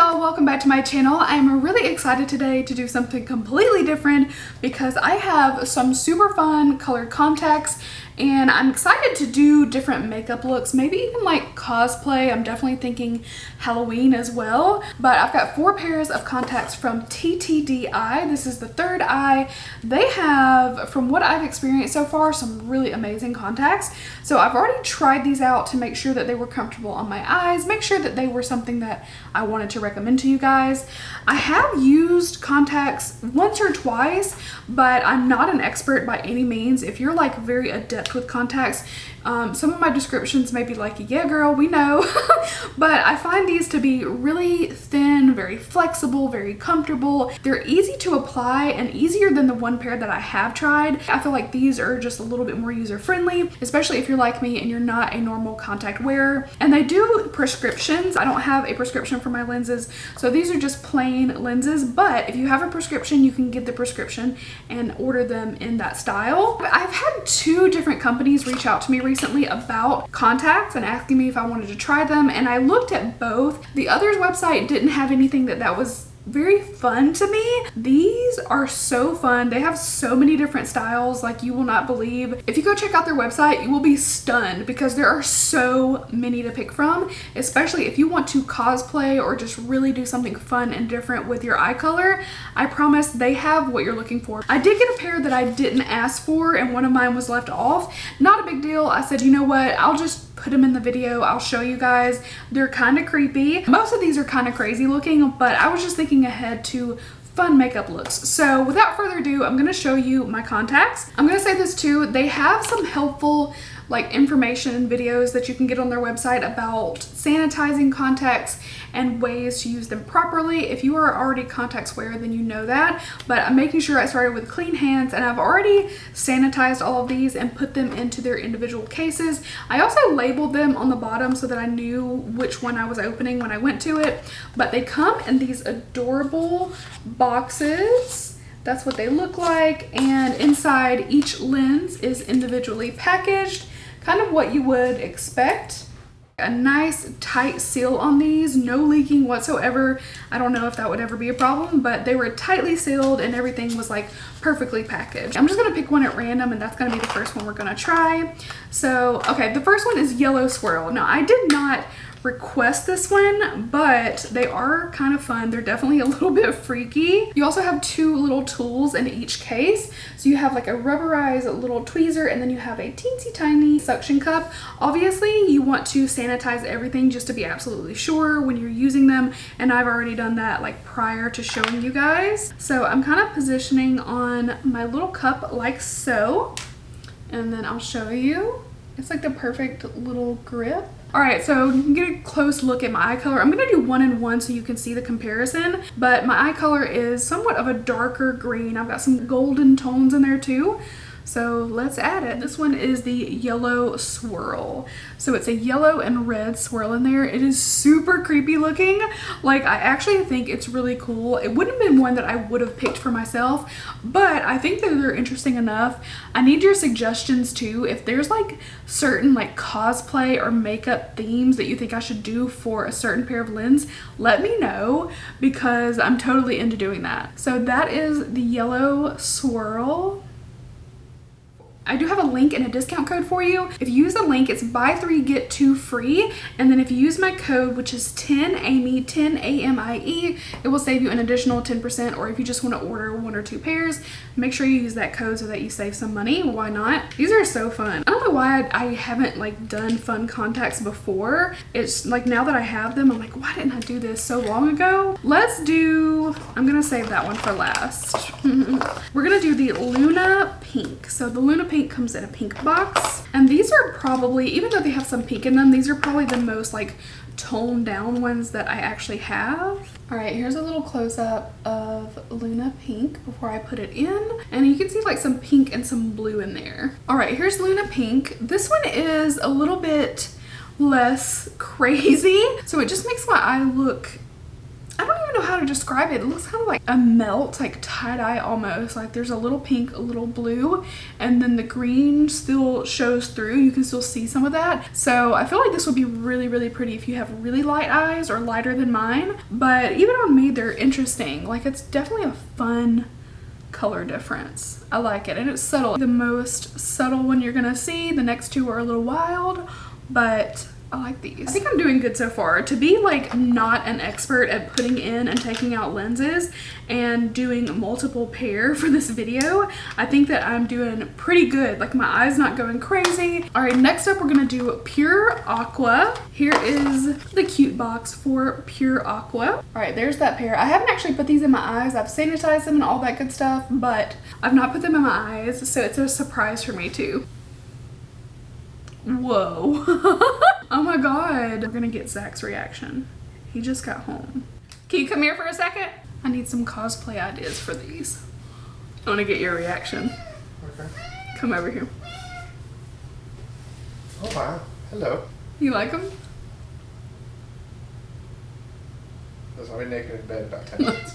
y'all, welcome back to my channel. I'm really excited today to do something completely different because I have some super fun colored contacts and I'm excited to do different makeup looks, maybe even like cosplay. I'm definitely thinking Halloween as well. But I've got 4 pairs of contacts from TTD EYE. This is the 3rd eye. They have, from what I've experienced so far, some really amazing contacts. So I've already tried these out to make sure that they were comfortable on my eyes, make sure that they were something that I wanted to recommend to you guys. I have used contacts once or twice, but I'm not an expert by any means. If you're like very adept with contacts, some of my descriptions may be like, yeah girl, we know. But I find these to be really thin, very flexible, very comfortable. They're easy to apply and easier than the 1 pair that I have tried. I feel like these are just a little bit more user-friendly, especially if you're like me and you're not a normal contact wearer. And they do prescriptions. I don't have a prescription for my lenses, so these are just plain lenses, but if you have a prescription, you can get the prescription and order them in that style. I've had 2 different companies reach out to me recently about contacts and asking me if I wanted to try them, and I looked at both. The other's website didn't have anything that was very fun to me. These are so fun. They have so many different styles like you will not believe. If you go check out their website, you will be stunned because there are so many to pick from, especially if you want to cosplay or just really do something fun and different with your eye color. I promise they have what you're looking for. I did get a pair that I didn't ask for and one of mine was left off. Not a big deal. I said, you know what, I'll just put them in the video. I'll show you guys. They're kind of creepy. Most of these are kind of crazy looking, but I was just thinking ahead to fun makeup looks. So without further ado, I'm going to show you my contacts. I'm going to say this too, they have some helpful like information videos that you can get on their website about sanitizing contacts and ways to use them properly. If you are already contacts wearer, then you know that, but I'm making sure I started with clean hands and I've already sanitized all of these and put them into their individual cases. I also labeled them on the bottom so that I knew which one I was opening when I went to it, but they come in these adorable boxes. That's what they look like, and inside each lens is individually packaged, kind of what you would expect. A nice tight seal on these, no leaking whatsoever. I don't know if that would ever be a problem, but they were tightly sealed and everything was like perfectly packaged. I'm just gonna pick one at random and that's gonna be the first one we're gonna try. So, okay, the first one is Yellow Swirl. Now, I did not request this one, but they are kind of fun. They're definitely a little bit freaky. You also have 2 little tools in each case. So you have like a rubberized little tweezer and then you have a teensy tiny suction cup. Obviously you want to sanitize everything just to be absolutely sure when you're using them, and I've already done that like prior to showing you guys. So I'm kind of positioning on my little cup like so, and then I'll show you. It's like the perfect little grip. All right, so you can get a close look at my eye color. I'm gonna do 1 and 1 so you can see the comparison, but my eye color is somewhat of a darker green. I've got some golden tones in there too. So let's add it. This one is the Yellow Swirl. So it's a yellow and red swirl in there. It is super creepy looking. Like, I actually think it's really cool. It wouldn't have been one that I would have picked for myself, but I think that they're interesting enough. I need your suggestions too. If there's like certain like cosplay or makeup themes that you think I should do for a certain pair of lens, let me know because I'm totally into doing that. So that is the Yellow Swirl. I do have a link and a discount code for you. If you use the link, it's buy 3 get 2 free, and then if you use my code, which is 10AMIE, 10AMIE, it will save you an additional 10%. Or if you just want to order 1 or 2 pairs, make sure you use that code so that you save some money. Why not? These are so fun. I don't know why I haven't like done fun contacts before. It's like now that I have them, I'm like, why didn't I do this so long ago? Let's do, I'm gonna save that one for last. We're gonna do the Luna Pink. So the Luna Pink comes in a pink box, and these are probably, even though they have some pink in them, these are probably the most like toned down ones that I actually have. All right, here's a little close-up of Luna Pink before I put it in, and you can see like some pink and some blue in there. All right, here's Luna Pink. This one is a little bit less crazy, so it just makes my eye look, I don't even know how how to describe it. It looks kind of like a melt, like tie-dye almost. Like there's a little pink, a little blue, and then the green still shows through. You can still see some of that. So I feel like this would be really, really pretty if you have really light eyes or lighter than mine. But even on me, they're interesting. Like it's definitely a fun color difference. I like it, and it's subtle. The most subtle one you're gonna see. The next two are a little wild, but I like these. I think I'm doing good so far. To be like not an expert at putting in and taking out lenses and doing multiple pair for this video, I think that I'm doing pretty good. Like my eye's not going crazy. All right, next up we're gonna do Pure Aqua. Here is the cute box for Pure Aqua. All right, there's that pair. I haven't actually put these in my eyes. I've sanitized them and all that good stuff, but I've not put them in my eyes, so it's a surprise for me too. Whoa. Oh my god. We're gonna get Zach's reaction. He just got home. Can you come here for a second? I need some cosplay ideas for these. I want to get your reaction. Okay. Come over here. Oh wow. Hello. You like them? I'll be naked in bed in about 10 minutes.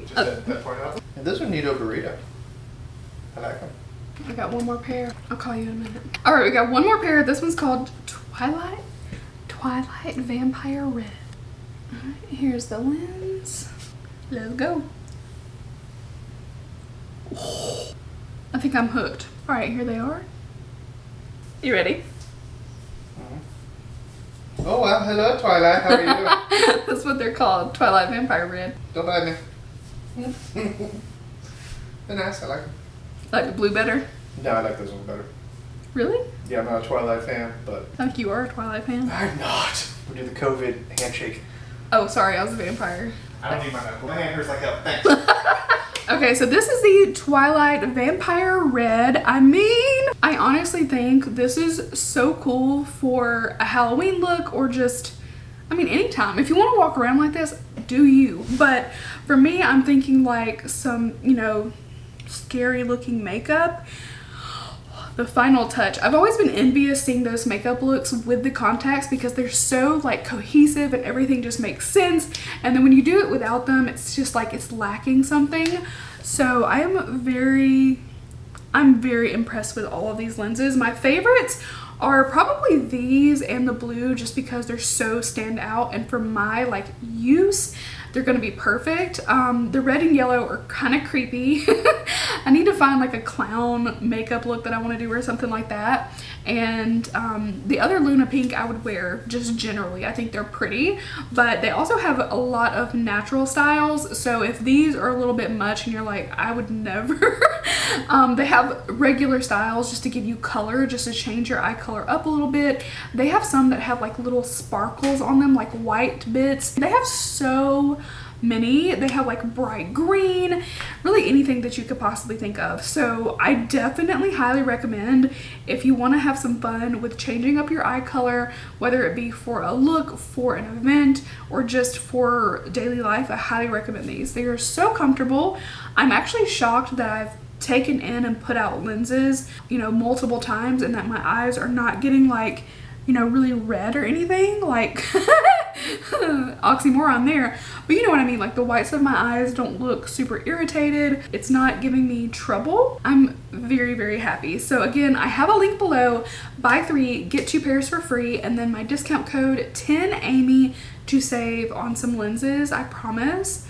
Just that point out. And those are Nito Burrito. I like them. I got one more pair. I'll call you in a minute. All right, we got one more pair. This one's called Twilight Vampire Red. All right, here's the lens. Let's go. Oh, I think I'm hooked. All right, here they are. You ready? Oh wow, hello Twilight, how are you? That's what they're called, Twilight Vampire Red. Don't bite me. They're nice, I like them. Like the blue better? No, I like those ones better. Really? Yeah, I'm not a Twilight fan, but... I think you are a Twilight fan. I'm not. We do the COVID handshake. Oh, sorry, I was a vampire. I don't need my medical. My hand hurts like hell, thanks. Okay, so this is the Twilight Vampire Red. I mean, I honestly think this is so cool for a Halloween look or just, I mean, anytime. If you want to walk around like this, do you. But for me, I'm thinking like some, you know, scary looking makeup. The final touch. I've always been envious seeing those makeup looks with the contacts because they're so like cohesive and everything just makes sense. And then when you do it without them, it's just like it's lacking something. So I'm very impressed with all of these lenses. My favorites are probably these and the blue just because they're so stand out, and for my like use, they're gonna be perfect. The red and yellow are kind of creepy. I need to find like a clown makeup look that I want to do or something like that. And the other Luna Pink I would wear just generally. I think they're pretty, but they also have a lot of natural styles. So if these are a little bit much and you're like, I would never, they have regular styles just to give you color, just to change your eye color up a little bit. They have some that have like little sparkles on them, like white bits. They have so many. They have like bright green, really anything that you could possibly think of. So I definitely highly recommend if you want to have some fun with changing up your eye color, whether it be for a look, for an event, or just for daily life. I highly recommend these. They are so comfortable. I'm actually shocked that I've taken in and put out lenses, you know, multiple times, and that my eyes are not getting like, you know, really red or anything, like oxymoron there, but you know what I mean. Like the whites of my eyes don't look super irritated. It's not giving me trouble. I'm very, very happy. So again, I have a link below. Buy 3, get 2 pairs for free, and then my discount code 10Amy to save on some lenses. I promise.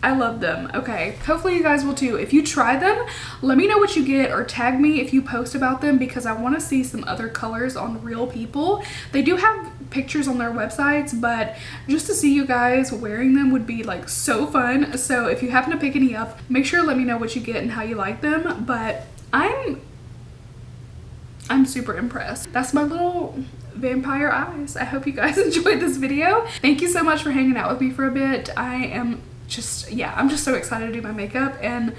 I love them. Okay, hopefully you guys will too. If you try them, let me know what you get, or tag me if you post about them, because I want to see some other colors on real people. They do have pictures on their websites, but just to see you guys wearing them would be like so fun. So if you happen to pick any up, make sure to let me know what you get and how you like them. But I'm super impressed. That's my little vampire eyes. I hope you guys enjoyed this video. Thank you so much for hanging out with me for a bit. I'm just so excited to do my makeup and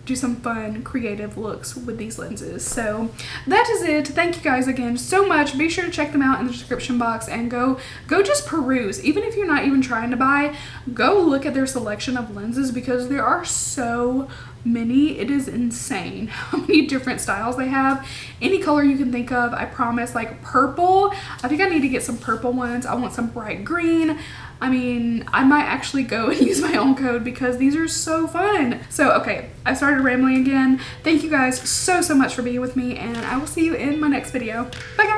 do some fun creative looks with these lenses. So that is it. Thank you guys again so much. Be sure to check them out in the description box and go just peruse. Even if you're not even trying to buy, go look at their selection of lenses because there are so many. It is insane how many different styles they have. Any color you can think of, I promise. Like purple, I think I need to get some purple ones. I want some bright green. I mean, I might actually go and use my own code because these are so fun. So, okay, I started rambling again. Thank you guys so much for being with me, and I will see you in my next video. Bye, guys.